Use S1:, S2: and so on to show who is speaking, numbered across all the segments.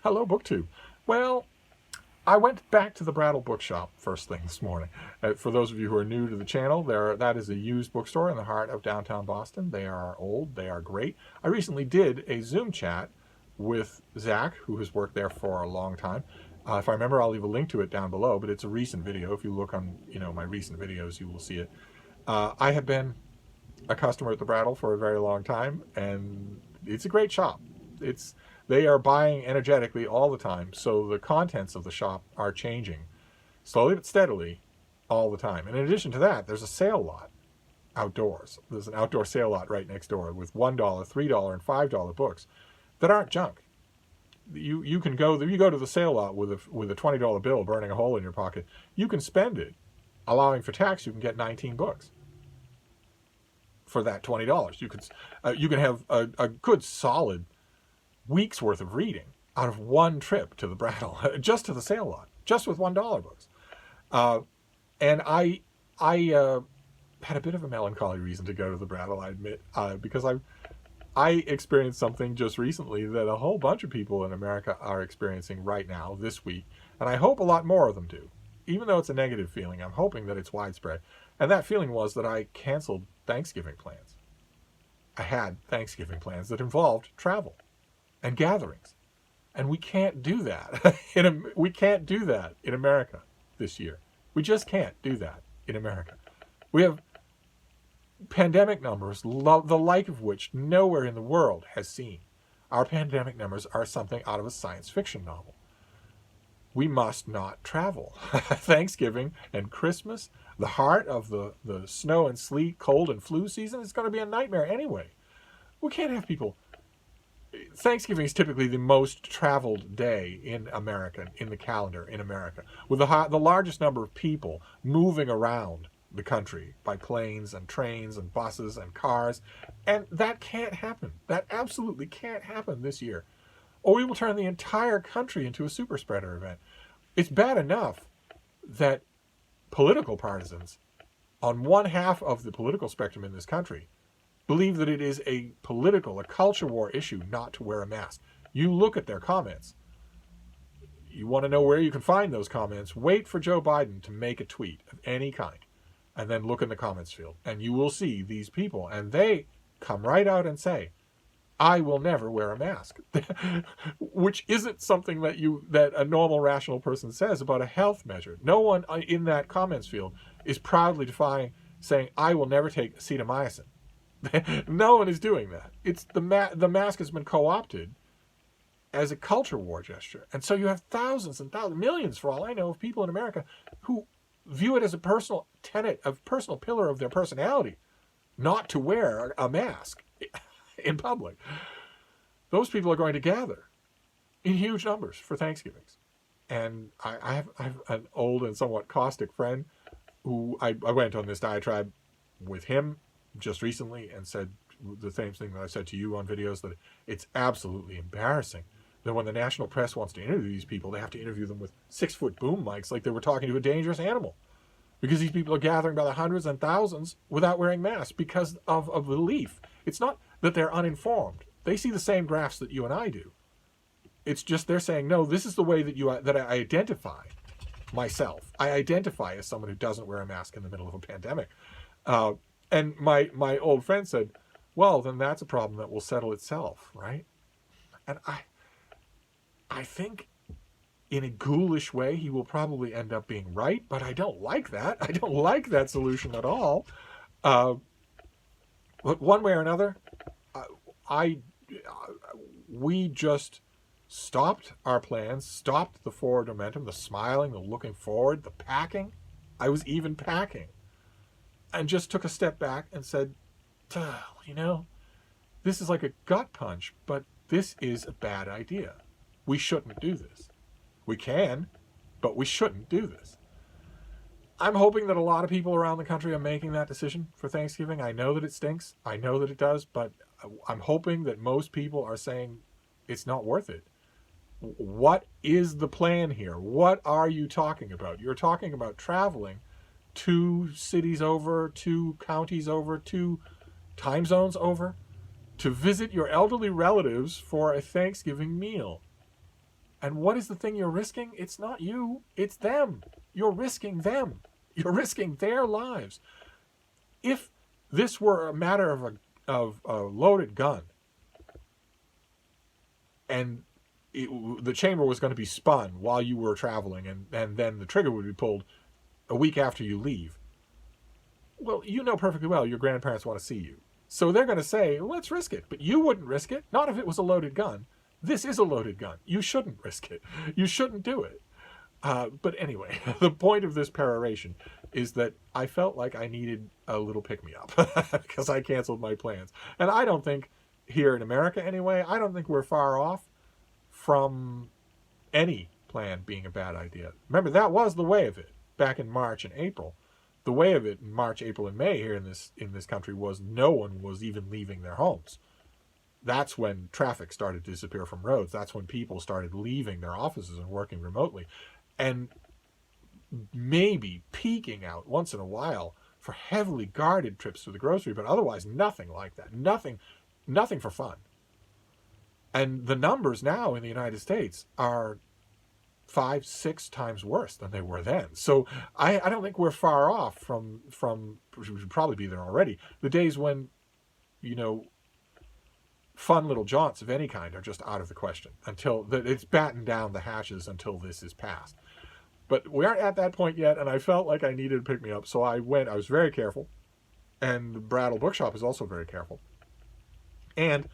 S1: Hello, BookTube. Well, I went back to the Brattle Bookshop first thing this morning. For those of you who are new to the channel, that is a used bookstore in the heart of downtown Boston. They are old. They are great. I recently did a Zoom chat with Zach, who has worked there for a long time. If I remember, I'll leave a link to it down below, but it's a recent video. If you look on, my recent videos, you will see it. I have been a customer at the Brattle for a very long time, and it's a great shop. They are buying energetically all the time, so the contents of the shop are changing slowly but steadily all the time. And in addition to that, there's a sale lot outdoors. There's an outdoor sale lot right next door with $1, $3, and $5 books that aren't junk. You can go, if you go to the sale lot with a $20 bill burning a hole in your pocket, you can spend it. Allowing for tax, you can get 19 books for that $20. You can have a good solid week's worth of reading out of one trip to the Brattle, just to the sale lot, just with $1 books. And I had a bit of a melancholy reason to go to the Brattle, I admit, because I experienced something just recently that a whole bunch of people in America are experiencing right now, this week, and I hope a lot more of them do. Even though it's a negative feeling, I'm hoping that it's widespread. And that feeling was that I canceled Thanksgiving plans. I had Thanksgiving plans that involved travel and gatherings. And we can't do that. We can't do that in America this year. We just can't do that in America. We have pandemic numbers, the like of which nowhere in the world has seen. Our pandemic numbers are something out of a science fiction novel. We must not travel. Thanksgiving and Christmas, the heart of the snow and sleet, cold and flu season, is going to be a nightmare anyway. We can't have people. Thanksgiving is typically the most traveled day in America, in the calendar in America, with the largest number of people moving around the country by planes and trains and buses and cars. And that can't happen. That absolutely can't happen this year. Or we will turn the entire country into a super spreader event. It's bad enough that political partisans on one half of the political spectrum in this country believe that it is a culture war issue not to wear a mask. You look at their comments. You want to know where you can find those comments, wait for Joe Biden to make a tweet of any kind, and then look in the comments field, and you will see these people, and they come right out and say, I will never wear a mask, which isn't something that a normal rational person says about a health measure. No one in that comments field is proudly saying, I will never take acetaminophen. No one is doing that. It's the mask has been co-opted as a culture war gesture. And so you have thousands and thousands, millions for all I know, of people in America who view it as a personal tenet, a personal pillar of their personality, not to wear a mask in public. Those people are going to gather in huge numbers for Thanksgivings. And I have an old and somewhat caustic friend who I went on this diatribe with him just recently and said the same thing that I said to you on videos, that it's absolutely embarrassing that when the national press wants to interview these people, they have to interview them with 6-foot boom mics like they were talking to a dangerous animal. Because these people are gathering by the hundreds and thousands without wearing masks because of a belief. It's not that they're uninformed. They see the same graphs that you and I do. It's just they're saying, no, this is the way that I identify myself. I identify as someone who doesn't wear a mask in the middle of a pandemic. And my old friend said, well, then that's a problem that will settle itself, right? And I think in a ghoulish way, he will probably end up being right, but I don't like that. I don't like that solution at all. But one way or another, we just stopped our plans, stopped the forward momentum, the smiling, the looking forward, the packing. I was even packing. And just took a step back and said, this is like a gut punch, but this is a bad idea. We shouldn't do this. We can, but we shouldn't do this. I'm hoping that a lot of people around the country are making that decision for Thanksgiving. I know that it stinks. I know that it does, but I'm hoping that most people are saying it's not worth it. What is the plan here? What are you talking about? You're talking about traveling 2 cities over, 2 counties over, 2 time zones over to visit your elderly relatives for a Thanksgiving meal. And what is the thing you're risking? It's not you, it's them. You're risking them. You're risking their lives. If this were a matter of a loaded gun, and the chamber was going to be spun while you were traveling, and then the trigger would be pulled a week after you leave, well, you know perfectly well your grandparents want to see you. So they're going to say, let's risk it. But you wouldn't risk it. Not if it was a loaded gun. This is a loaded gun. You shouldn't risk it. You shouldn't do it. But anyway, the point of this peroration is that I felt like I needed a little pick-me-up because I canceled my plans. And I don't think, here in America anyway, I don't think we're far off from any plan being a bad idea. Remember, that was the way of it back in March and April. The way of it in March, April, and May here in this country was no one was even leaving their homes. That's when traffic started to disappear from roads. That's when people started leaving their offices and working remotely. And maybe peeking out once in a while for heavily guarded trips to the grocery, but otherwise nothing like that. Nothing for fun. And the numbers now in the United States are 5-6 times worse than they were then. So I don't think we're far off from we should probably be there already, the days when, fun little jaunts of any kind are just out of the question until it's battened down the hatches until this is passed. But we aren't at that point yet, and I felt like I needed to pick me up, so I was very careful, and the Brattle Bookshop is also very careful. And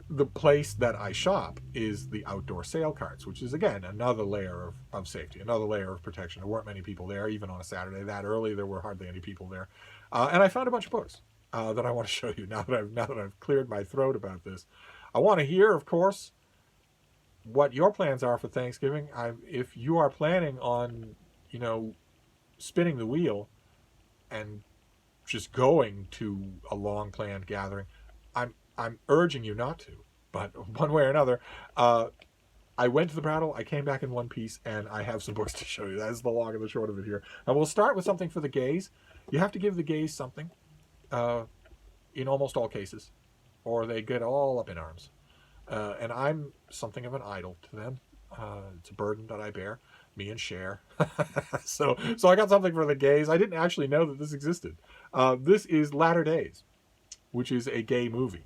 S1: the place that I shop is the outdoor sale carts, which is, again, another layer of safety, another layer of protection. There weren't many people there, even on a Saturday. That early, there were hardly any people there. And I found a bunch of books that I want to show you now that I've cleared my throat about this. I want to hear, of course, what your plans are for Thanksgiving. If you are planning on, spinning the wheel and just going to a long-planned gathering, I'm urging you not to, but one way or another, I went to the Brattle, I came back in one piece, and I have some books to show you. That is the long and the short of it here. And we'll start with something for the gays. You have to give the gays something, in almost all cases, or they get all up in arms. And I'm something of an idol to them. It's a burden that I bear, me and Cher. So I got something for the gays. I didn't actually know that this existed. This is Latter Days, which is a gay movie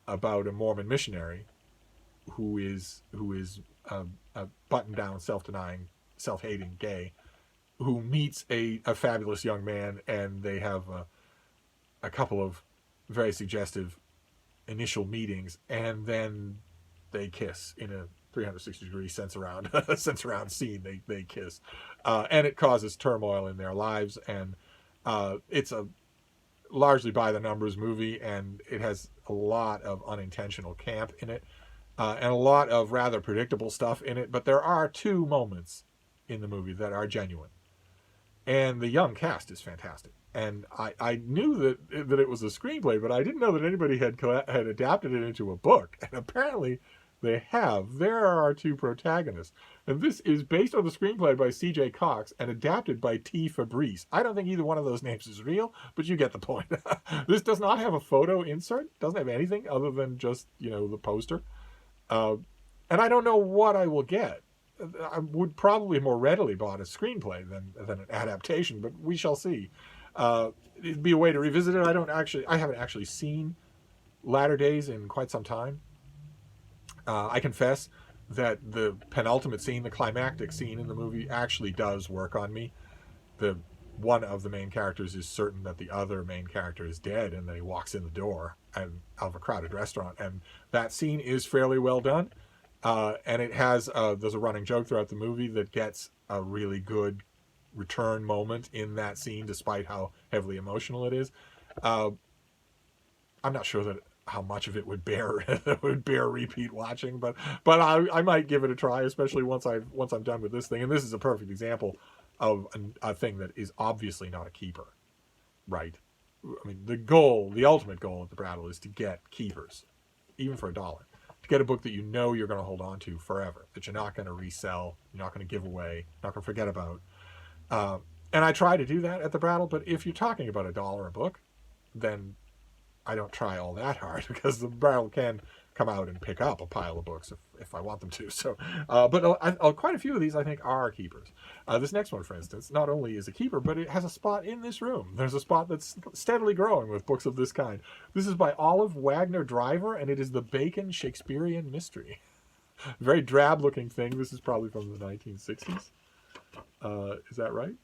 S1: about a Mormon missionary who is a button-down, self-denying, self-hating gay who meets a fabulous young man, and they have a couple of very suggestive initial meetings, and then they kiss in a 360-degree sense around scene. They kiss, and it causes turmoil in their lives, and it's a largely by the numbers movie, and it has a lot of unintentional camp in it, and a lot of rather predictable stuff in it. But there are two moments in the movie that are genuine, and the young cast is fantastic. And I knew that it was a screenplay, but I didn't know that anybody had adapted it into a book. And apparently they have. There are our two protagonists. And this is based on the screenplay by C.J. Cox and adapted by T. Fabrice. I don't think either one of those names is real, but you get the point. This does not have a photo insert. Doesn't have anything other than just, the poster. And I don't know what I will get. I would probably more readily bought a screenplay than an adaptation, but we shall see. It'd be a way to revisit it. I haven't actually seen Latter Days in quite some time. I confess that the penultimate scene, the climactic scene in the movie, actually does work on me. One of the main characters is certain that the other main character is dead, and then he walks in the door of a crowded restaurant, and that scene is fairly well done. And it has there's a running joke throughout the movie that gets a really good return moment in that scene, despite how heavily emotional it is. I'm not sure that how much of it would bear repeat watching, but I might give it a try, especially once I'm done with this thing. And this is a perfect example of a thing that is obviously not a keeper, right? I mean, the ultimate goal at the Brattle is to get keepers, even for $1. To get a book that you're going to hold on to forever, that you're not going to resell, you're not going to give away, not going to forget about. And I try to do that at the Brattle, but if you're talking about $1 a book, then I don't try all that hard, because the Brattle can come out and pick up a pile of books if I want them to. So, but quite a few of these I think are keepers. This next one, for instance, not only is a keeper, but it has a spot in this room. There's a spot that's steadily growing with books of this kind. This is by Olive Wagner Driver, and it is the Bacon Shakespearean Mystery. Very drab-looking thing. This is probably from the 1960s. Is that right?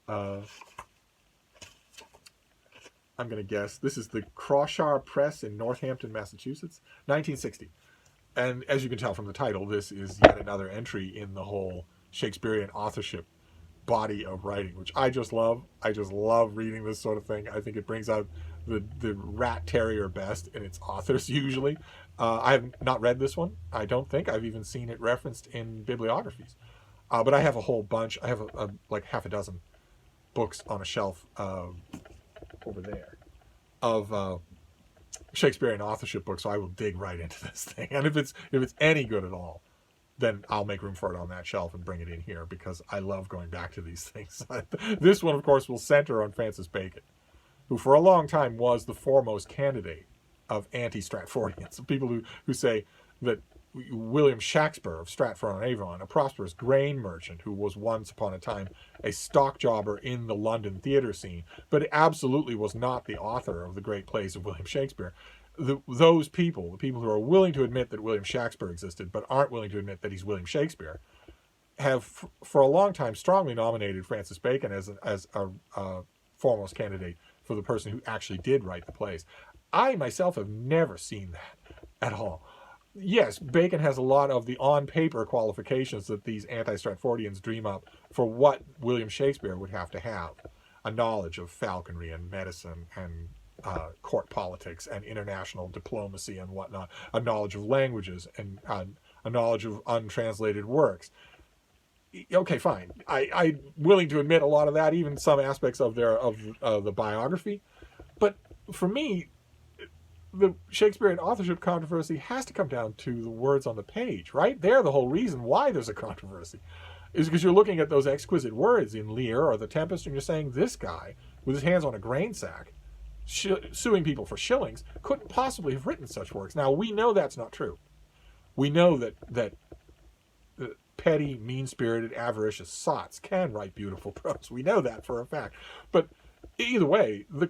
S1: I'm going to guess. This is the Crawshar Press in Northampton, Massachusetts, 1960. And as you can tell from the title, this is yet another entry in the whole Shakespearean authorship body of writing, which I just love. I just love reading this sort of thing. I think it brings out the rat terrier best in its authors usually. I have not read this one. I don't think I've even seen it referenced in bibliographies. But I have a whole bunch. I have like half a dozen books on a shelf over there of Shakespearean authorship books, so I will dig right into this thing. And if it's any good at all, then I'll make room for it on that shelf and bring it in here because I love going back to these things. This one, of course, will center on Francis Bacon, who for a long time was the foremost candidate of anti-Stratfordians, people who say that William Shakespeare of Stratford-on-Avon, a prosperous grain merchant who was once upon a time a stock jobber in the London theatre scene, but absolutely was not the author of the great plays of William Shakespeare. Those people, the people who are willing to admit that William Shakespeare existed but aren't willing to admit that he's William Shakespeare, have for a long time strongly nominated Francis Bacon as a foremost candidate for the person who actually did write the plays. I myself have never seen that at all. Yes, Bacon has a lot of the on-paper qualifications that these anti-Stratfordians dream up for what William Shakespeare would have to have. A knowledge of falconry and medicine and court politics and international diplomacy and whatnot. A knowledge of languages and a knowledge of untranslated works. Okay, fine. I'm willing to admit a lot of that, even some aspects of the biography. But for me, the Shakespearean authorship controversy has to come down to the words on the page, right? They're the whole reason why there's a controversy, is because you're looking at those exquisite words in Lear or The Tempest, and you're saying this guy, with his hands on a grain sack, suing people for shillings, couldn't possibly have written such works. Now, we know that's not true. We know that petty, mean-spirited, avaricious sots can write beautiful prose. We know that for a fact. But either way, the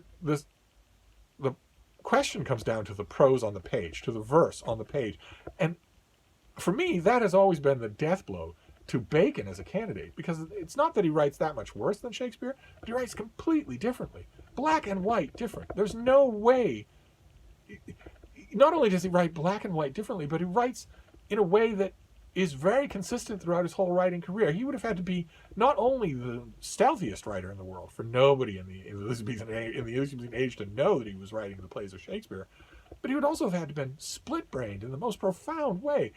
S1: question comes down to the prose on the page, to the verse on the page. And for me, that has always been the death blow to Bacon as a candidate, because it's not that he writes that much worse than Shakespeare, but he writes completely differently. Black and white different. There's no way. Not only does he write black and white differently, but he writes in a way that is very consistent throughout his whole writing career. He would have had to be not only the stealthiest writer in the world, for nobody in the Elizabethan age to know that he was writing the plays of Shakespeare, but he would also have had to have been split-brained in the most profound way.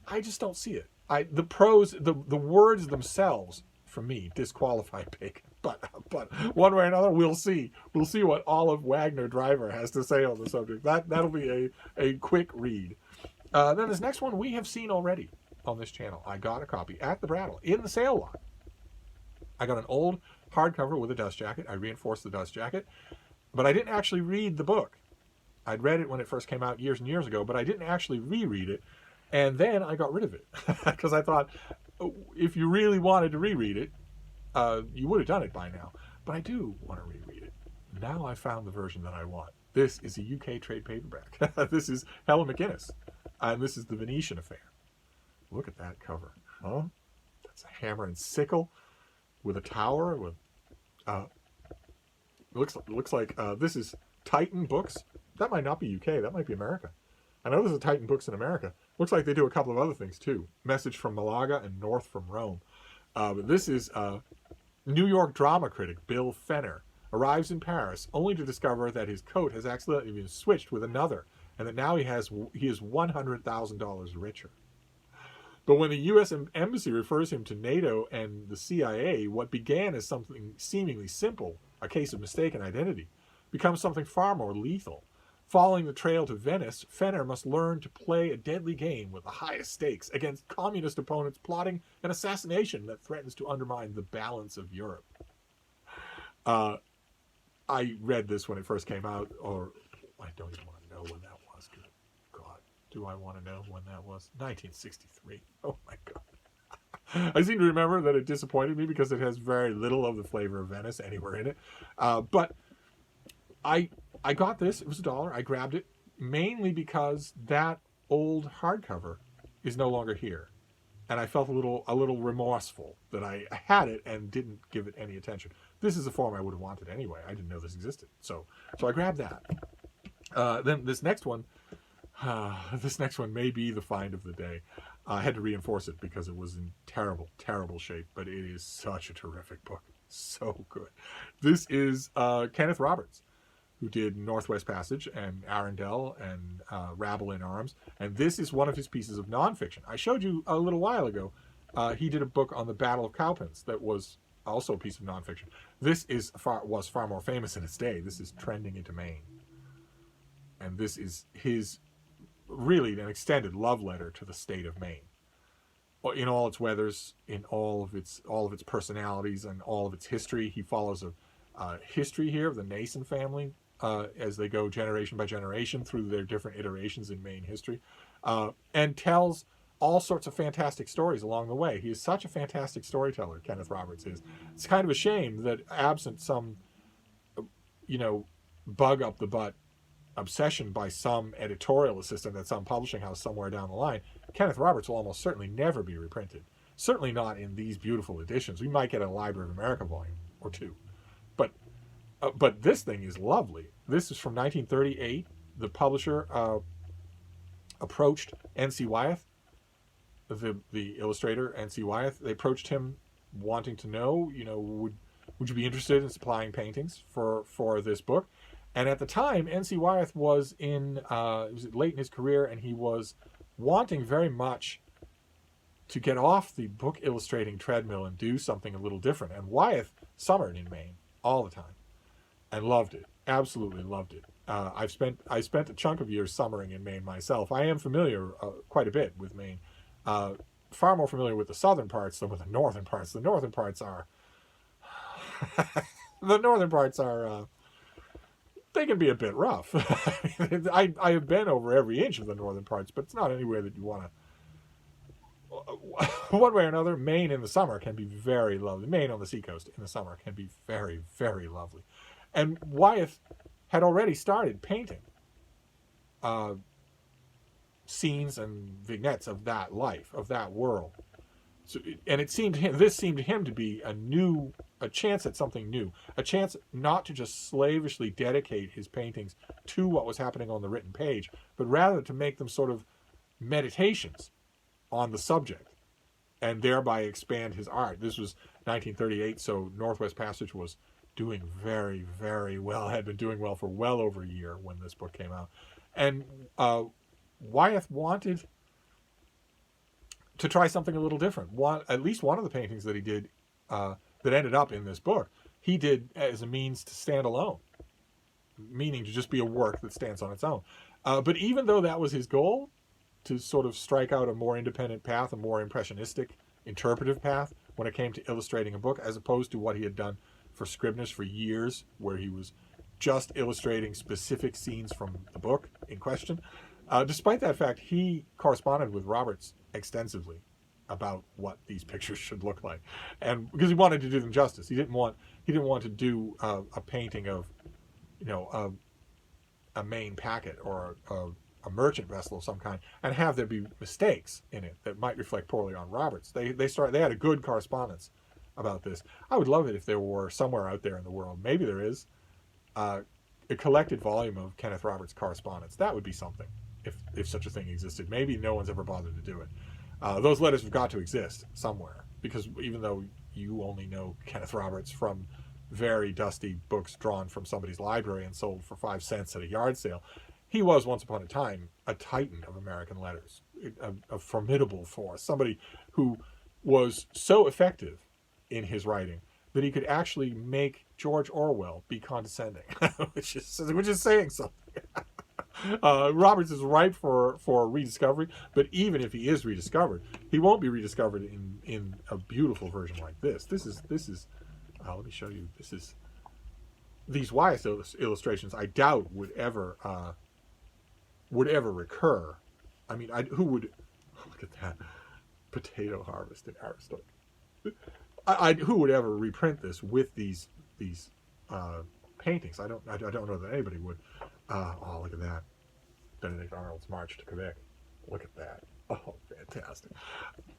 S1: I just don't see it. The prose, the words themselves, for me, disqualify Bacon. But one way or another, we'll see. We'll see what Olive Wagner Driver has to say on the subject. That'll be a quick read. Then this next one we have seen already on this channel. I got a copy at the Brattle in the sale lot. I got an old hardcover with a dust jacket. I reinforced the dust jacket, but I didn't actually read the book. I'd read it when it first came out years and years ago, but I didn't actually reread it. And then I got rid of it because I thought, if you really wanted to reread it, you would have done it by now. But I do want to reread it. Now I found the version that I want. This is a UK trade paperback. This is Helen McInnes, and this is The Venetian Affair. Look at that cover, huh? That's a hammer and sickle with a tower. With looks like this is Titan Books. That might not be UK. That might be America. I know there's a Titan Books in America. Looks like they do a couple of other things too. Message from Malaga and North from Rome. But this is New York drama critic Bill Fenner arrives in Paris only to discover that his coat has accidentally been switched with another, and that now he is $100,000 richer. But when the U.S. Embassy refers him to NATO and the CIA, what began as something seemingly simple, a case of mistaken identity, becomes something far more lethal. Following the trail to Venice, Fenner must learn to play a deadly game with the highest stakes against communist opponents plotting an assassination that threatens to undermine the balance of Europe. I read this when it first came out, or I don't even want to know when that was. Good God. Do I want to know when that was? 1963. Oh my God. I seem to remember that it disappointed me because it has very little of the flavor of Venice anywhere in it. But I got this. It was $1. I grabbed it mainly because that old hardcover is no longer here, and I felt a little remorseful that I had it and didn't give it any attention. This is a form I would have wanted anyway. I didn't know this existed, so I grabbed that. Then this next one may be the find of the day. I had to reinforce it because it was in terrible, terrible shape, but it is such a terrific book. So good. This is Kenneth Roberts, who did Northwest Passage and Arundel and Rabble in Arms. And this is one of his pieces of nonfiction. I showed you a little while ago, he did a book on the Battle of Cowpens that was also a piece of nonfiction. This was far more famous in its day. This is Trending into Maine. And this is his really an extended love letter to the state of Maine, in all its weathers, in all of its personalities, and all of its history. He follows a history here of the Nason family as they go generation by generation through their different iterations in Maine history, and tells all sorts of fantastic stories along the way. He is such a fantastic storyteller, Kenneth Roberts is. It's kind of a shame that absent some, bug up the butt obsession by some editorial assistant at some publishing house somewhere down the line, Kenneth Roberts will almost certainly never be reprinted. Certainly not in these beautiful editions. We might get a Library of America volume or two. But this thing is lovely. This is from 1938. The publisher approached N.C. Wyeth, the illustrator, N.C. Wyeth. They approached him wanting to know, would you be interested in supplying paintings for this book? And at the time, N.C. Wyeth was late in his career, and he was wanting very much to get off the book illustrating treadmill and do something a little different. And Wyeth summered in Maine all the time and loved it, absolutely loved it. I spent a chunk of years summering in Maine myself. I am familiar quite a bit with Maine, far more familiar with the southern parts than with the northern parts. The northern parts are they can be a bit rough. I have been over every inch of the northern parts, but it's not anywhere that you want to. One way or another, Maine in the summer can be very lovely. Maine on the seacoast in the summer can be very, very lovely. And Wyeth had already started painting scenes and vignettes of that life, of that world. So, and this seemed to him to be a chance at something new, a chance not to just slavishly dedicate his paintings to what was happening on the written page, but rather to make them sort of meditations on the subject and thereby expand his art. This was 1938, so Northwest Passage was doing very, very well, had been doing well for well over a year when this book came out. And Wyeth wanted to try something a little different. At least one of the paintings that he did that ended up in this book, he did as a means to stand alone, meaning to just be a work that stands on its own. But even though that was his goal, to sort of strike out a more independent path, a more impressionistic, interpretive path when it came to illustrating a book, as opposed to what he had done for Scribner's for years, where he was just illustrating specific scenes from the book in question. Despite that fact, he corresponded with Roberts extensively about what these pictures should look like, and because he wanted to do them justice, he didn't want to do a painting of, a Maine packet or a merchant vessel of some kind and have there be mistakes in it that might reflect poorly on Roberts. They had a good correspondence about this. I would love it if there were somewhere out there in the world, maybe there is, a collected volume of Kenneth Roberts' correspondence. That would be something, if such a thing existed. Maybe no one's ever bothered to do it. Those letters have got to exist somewhere, because even though you only know Kenneth Roberts from very dusty books drawn from somebody's library and sold for 5 cents at a yard sale, he was once upon a time a titan of American letters, a formidable force, somebody who was so effective in his writing that he could actually make George Orwell be condescending, which is saying something. Roberts is ripe for rediscovery, but even if he is rediscovered, he won't be rediscovered in a beautiful version like this. This is let me show you. These Wyeth illustrations I doubt would ever recur I mean, who would look at that potato harvest in Aristotle? Who would ever reprint this with these paintings? I don't know that anybody would. Oh, look at that, Benedict Arnold's March to Quebec. Look at that. Oh, fantastic.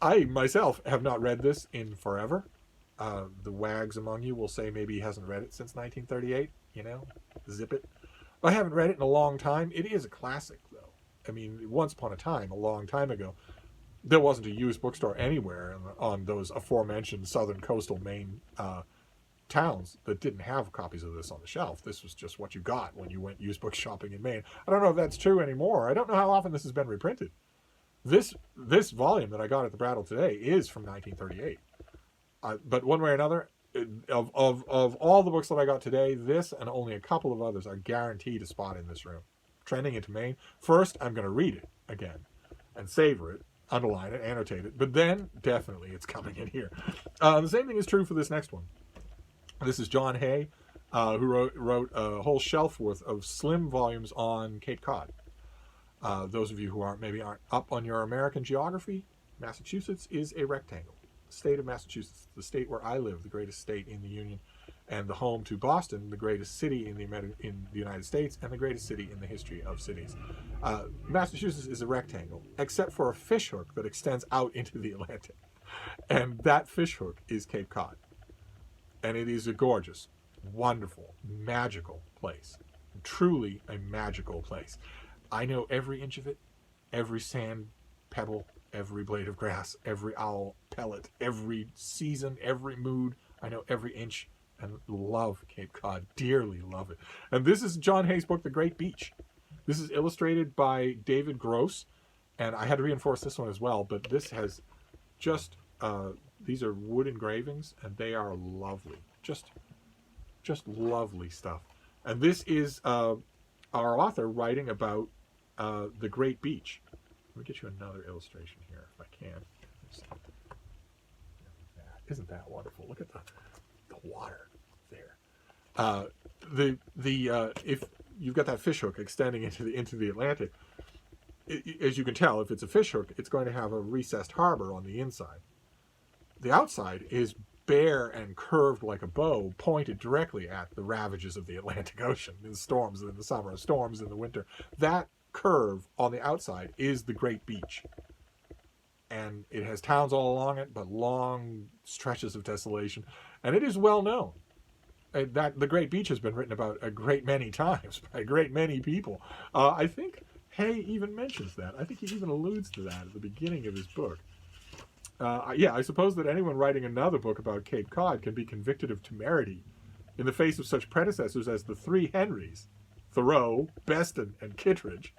S1: I myself have not read this in forever. The wags among you will say maybe he hasn't read it since 1938. You know, zip it. I haven't read it in a long time. It is a classic, though. I mean, once upon a time, a long time ago, there wasn't a used bookstore anywhere on those aforementioned southern coastal Maine towns that didn't have copies of this on the shelf. This was just what you got when you went used book shopping in Maine. I don't know if that's true anymore. I don't know how often this has been reprinted. This volume that I got at the Brattle today is from 1938. But one way or another, of all the books that I got today, this and only a couple of others are guaranteed a spot in this room. Trending into Maine. First, I'm going to read it again and savor it, underline it, annotate it. But then, definitely, it's coming in here. The same thing is true for this next one. This is John Hay, who wrote a whole shelf worth of slim volumes on Cape Cod. Those of you who aren't up on your American geography, Massachusetts is a rectangle. The state of Massachusetts, the state where I live, the greatest state in the Union, and the home to Boston, the greatest city in the United States, and the greatest city in the history of cities. Massachusetts is a rectangle, except for a fishhook that extends out into the Atlantic. And that fishhook is Cape Cod. And it is a gorgeous, wonderful, magical place. Truly a magical place. I know every inch of it, every sand pebble, every blade of grass, every owl pellet, every season, every mood. I know every inch and love Cape Cod, dearly love it. And this is John Hay's book, The Great Beach. This is illustrated by David Gross, and I had to reinforce this one as well, but this has just, these are wood engravings, and they are lovely. Just lovely stuff. And this is our author writing about the Great Beach. Let me get you another illustration here, if I can. Isn't that wonderful? Look at the water there. If you've got that fishhook extending into the Atlantic, as you can tell, if it's a fishhook, it's going to have a recessed harbor on the inside. The outside is bare and curved like a bow, pointed directly at the ravages of the Atlantic Ocean, in storms in the summer, storms in the winter. That curve on the outside is the Great Beach. And it has towns all along it, but long stretches of desolation. And it is well known that the Great Beach has been written about a great many times by a great many people. I think Hay even mentions that. I think he even alludes to that at the beginning of his book. I suppose that anyone writing another book about Cape Cod can be convicted of temerity in the face of such predecessors as the three Henrys, Thoreau, Beston, and Kittredge,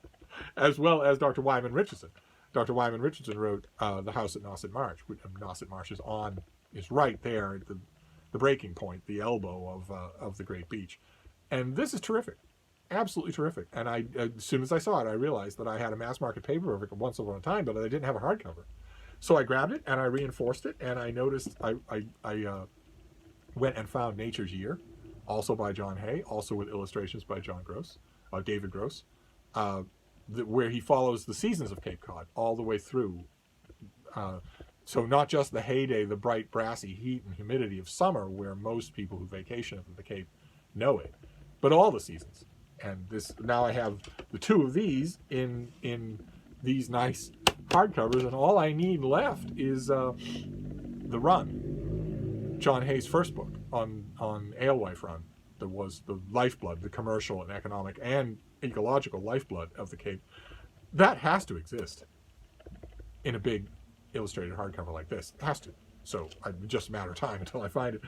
S1: as well as Dr. Wyman Richardson. Dr. Wyman Richardson wrote The House at Nauset Marsh. Nauset Marsh is right there at the breaking point, the elbow of the Great Beach. And this is terrific. Absolutely terrific. And as soon as I saw it, I realized that I had a mass market paper of it once upon a time, but I didn't have a hardcover. So I grabbed it and I reinforced it, and I noticed I went and found Nature's Year, also by John Hay, also with illustrations by David Gross, where he follows the seasons of Cape Cod all the way through. So not just the heyday, the bright, brassy heat and humidity of summer, where most people who vacation at the Cape know it, but all the seasons. And now I have the two of these in these nice hardcovers, and all I need left is The Run, John Hay's first book on Alewife Run. That was the lifeblood, the commercial and economic and ecological lifeblood of the Cape. That has to exist in a big illustrated hardcover like this. It has to. So it's just a matter of time until I find it.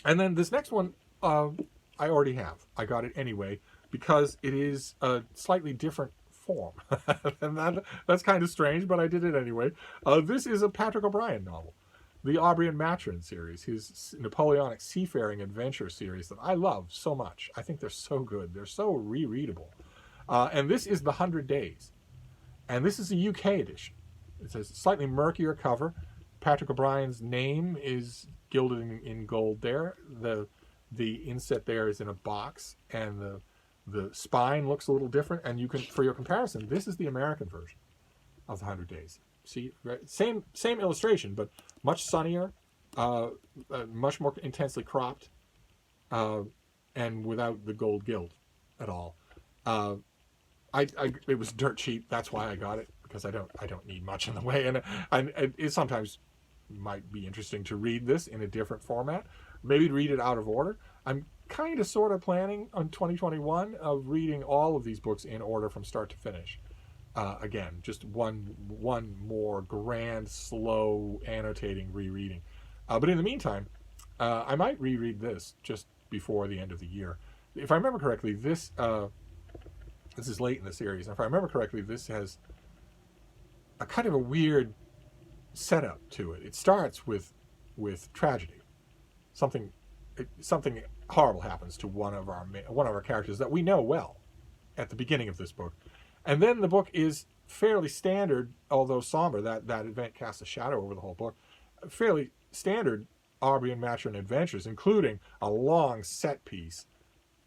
S1: And then this next one, I already have. I got it anyway because it is a slightly different form. And that's kind of strange, but I did it anyway. This is a Patrick O'Brian novel, the Aubrey and Maturin series, his Napoleonic seafaring adventure series that I love so much. I think they're so good. They're so rereadable. And this is The 100 Days. And this is a UK edition. It's a slightly murkier cover. Patrick O'Brien's name is gilded in gold there. The inset there is in a box, and The spine looks a little different, and you can, for your comparison, this is the American version of the 100 Days. See, right? Same illustration, but much sunnier, much more intensely cropped, and without the gold gilt at all. It was dirt cheap. That's why I got it, because I don't need much in the way, and it sometimes might be interesting to read this in a different format. Maybe read it out of order. I'm kind of sort of planning on 2021 of reading all of these books in order from start to finish. Again, just one more grand, slow, annotating rereading. But in the meantime, I might reread this just before the end of the year. If I remember correctly, this is late in the series. And if I remember correctly, this has a kind of a weird setup to it. It starts with tragedy. Something horrible happens to one of our characters that we know well at the beginning of this book, and then the book is fairly standard, although somber. That event casts a shadow over the whole book. Fairly standard Aubrey and Maturin adventures, including a long set piece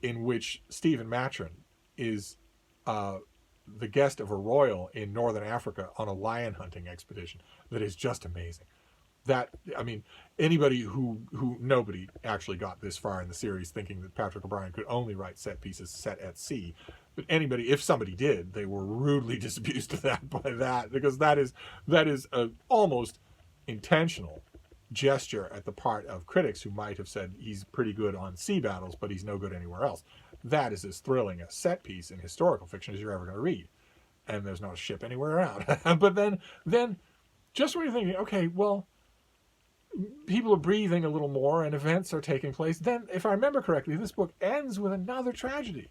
S1: in which Stephen Maturin is the guest of a royal in northern Africa on a lion hunting expedition that is just amazing. That, I mean, anybody who nobody actually got this far in the series thinking that Patrick O'Brian could only write set pieces set at sea. But anybody, if somebody did, they were rudely disabused of that by that, because that is a almost intentional gesture at the part of critics who might have said he's pretty good on sea battles, but he's no good anywhere else. That is as thrilling a set piece in historical fiction as you're ever going to read. And there's not a ship anywhere around. But then just when you're thinking, okay, well, people are breathing a little more and events are taking place, then, if I remember correctly, this book ends with another tragedy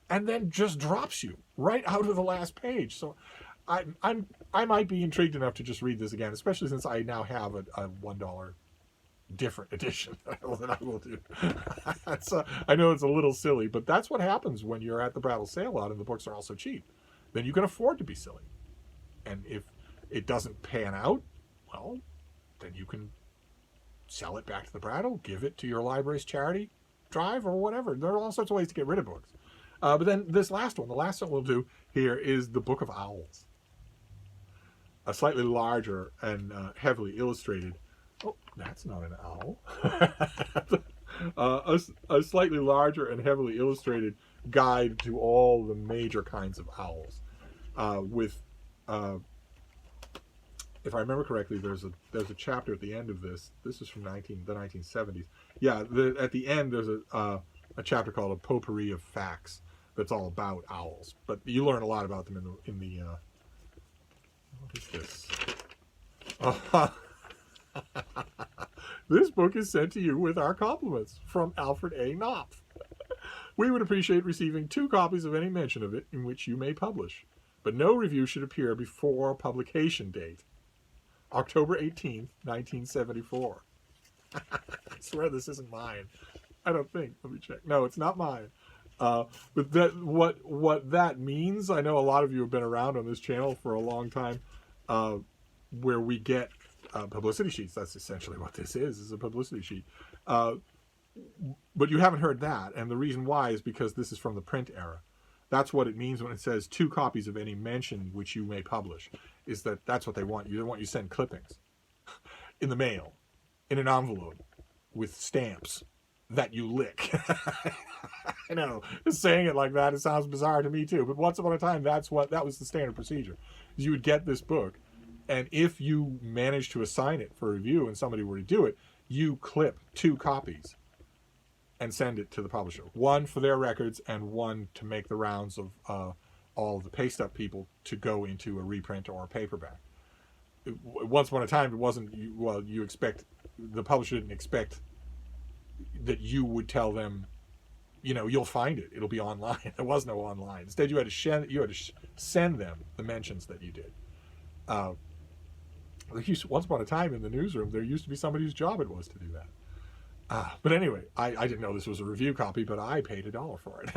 S1: and then just drops you right out of the last page. So I might be intrigued enough to just read this again, especially since I now have a $1 different edition that I will do. I know it's a little silly, but that's what happens when you're at the Brattle sale lot and the books are also cheap. Then you can afford to be silly. And if it doesn't pan out, well, then you can sell it back to the Brattle, give it to your library's charity drive or whatever. There are all sorts of ways to get rid of books. But then this last one, the last one we'll do here is The Book of Owls. A slightly larger and heavily illustrated. Oh, that's not an owl. A slightly larger and heavily illustrated guide to all the major kinds of owls. If I remember correctly, there's a chapter at the end of this. This is from the 1970s. Yeah, at the end there's a chapter called A Potpourri of Facts that's all about owls. But you learn a lot about them in the what is this? This book is sent to you with our compliments from Alfred A. Knopf. We would appreciate receiving 2 copies of any mention of it in which you may publish, but no review should appear before publication date, October 18th, 1974. I swear this isn't mine. I don't think. Let me check. No, it's not mine. But what that means, I know a lot of you have been around on this channel for a long time, where we get publicity sheets. That's essentially what this is a publicity sheet. But you haven't heard that, and the reason why is because this is from the print era. That's what it means when it says 2 copies of any mention which you may publish, is that's what they want you. They want you to send clippings in the mail, in an envelope, with stamps that you lick. I know, saying it like that, it sounds bizarre to me too, but once upon a time, that was the standard procedure. You would get this book, and if you managed to assign it for review and somebody were to do it, you clip 2 copies and send it to the publisher. 1 for their records and 1 to make the rounds of all of the paste-up people to go into a reprint or a paperback. Once upon a time, it wasn't, the publisher didn't expect that you would tell them, you'll find it. It'll be online. There was no online. Instead, you had to send them the mentions that you did. Once upon a time in the newsroom, there used to be somebody whose job it was to do that. But anyway, I didn't know this was a review copy, but I paid $1 for it.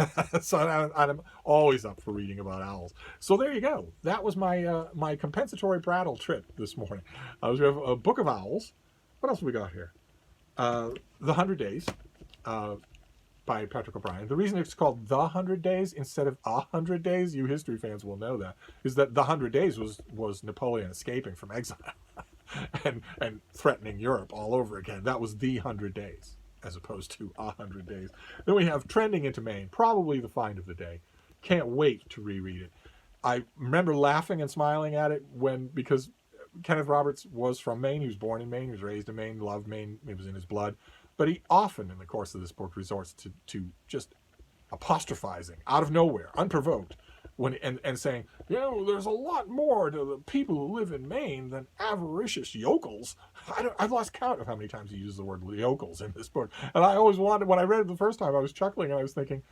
S1: So I'm always up for reading about owls. So there you go. That was my compensatory Brattle trip this morning. We have a Book of Owls. What else have we got here? The 100 Days. by Patrick O'Brien. The reason it's called The 100 Days instead of 100 Days, you history fans will know that, is that The 100 Days was Napoleon escaping from exile and threatening Europe all over again. That was The 100 Days as opposed to 100 Days. Then we have Trending into Maine, probably the find of the day. Can't wait to reread it. I remember laughing and smiling at it because Kenneth Roberts was from Maine. He was born in Maine. He was raised in Maine, loved Maine. It was in his blood. But he often, in the course of this book, resorts to just apostrophizing out of nowhere, unprovoked, and saying, there's a lot more to the people who live in Maine than avaricious yokels. I've lost count of how many times he uses the word yokels in this book. And I always wanted, when I read it the first time, I was chuckling and I was thinking,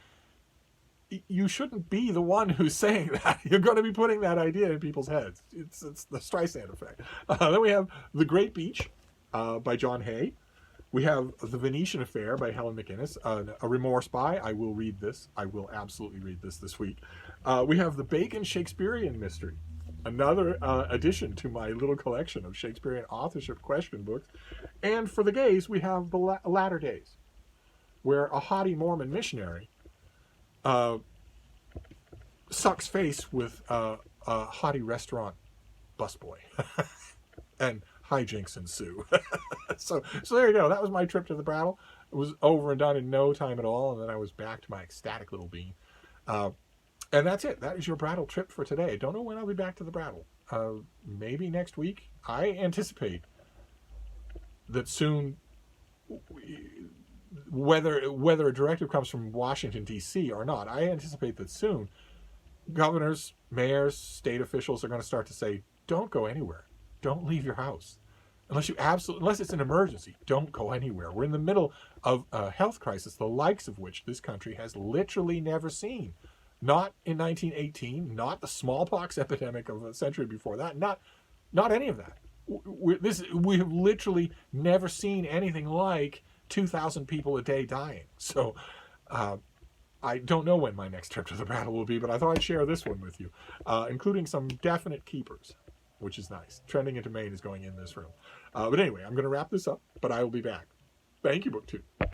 S1: you shouldn't be the one who's saying that. You're going to be putting that idea in people's heads. It's the Streisand effect. Then we have The Great Beach by John Hay. We have The Venetian Affair by Helen McInnes, a remorse by. I will read this. I will absolutely read this week. We have The Bacon Shakespearean Mystery, another addition to my little collection of Shakespearean authorship question books. And for the gays, we have The Latter Days, where a haughty Mormon missionary sucks face with a haughty restaurant busboy. And hijinks ensue. so there you go. That was my trip to the Brattle. It was over and done in no time at all, and then I was back to my ecstatic little bean. And that's it. That is your Brattle trip for today. Don't know when I'll be back to the Brattle. Maybe next week. I anticipate that soon, whether a directive comes from Washington, D.C. or not, I anticipate that soon governors, mayors, state officials are going to start to say, don't go anywhere. Don't leave your house. Unless it's an emergency, don't go anywhere. We're in the middle of a health crisis, the likes of which this country has literally never seen. Not in 1918, not the smallpox epidemic of a century before that, not any of that. We have literally never seen anything like 2,000 people a day dying. So I don't know when my next trip to the Brattle will be, but I thought I'd share this one with you, including some definite keepers, which is nice. Trending into Maine is going in this room. But anyway, I'm going to wrap this up, but I will be back. Thank you, BookTube.